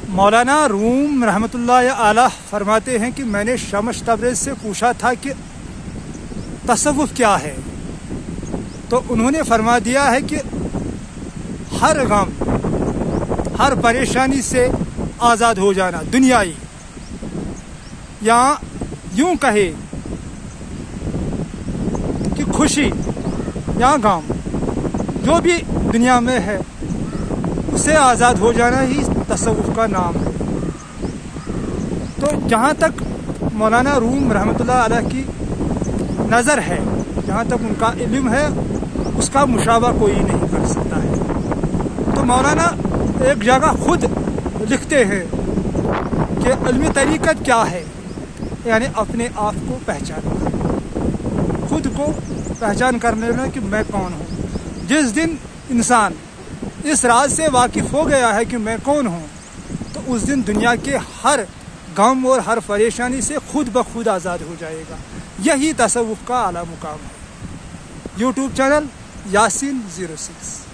مولانا روم رحمۃ اللہ علیہ فرماتے ہیں کہ میں نے شمس تبریز سے پوچھا تھا کہ تصوف کیا ہے، تو انہوں نے فرما دیا ہے کہ ہر غم، ہر پریشانی سے آزاد ہو جانا دنیائی، یا یوں کہے کہ خوشی یا غم جو بھی دنیا میں ہے اسے آزاد ہو جانا ہی تصوف کا نام ہے۔ تو جہاں تک مولانا روم رحمۃ اللہ علیہ کی نظر ہے، جہاں تک ان کا علم ہے، اس کا مشابہ کوئی نہیں کر سکتا ہے۔ تو مولانا ایک جگہ خود لکھتے ہیں کہ علمی طریقت کیا ہے، یعنی اپنے آپ کو پہچاننا، خود کو پہچان کر لینا کہ میں کون ہوں۔ جس دن انسان اس راز سے واقف ہو گیا ہے کہ میں کون ہوں، تو اس دن دنیا کے ہر غم اور ہر پریشانی سے خود بخود آزاد ہو جائے گا۔ یہی تصوف کا اعلیٰ مقام ہے۔ YouTube channel Yasin 06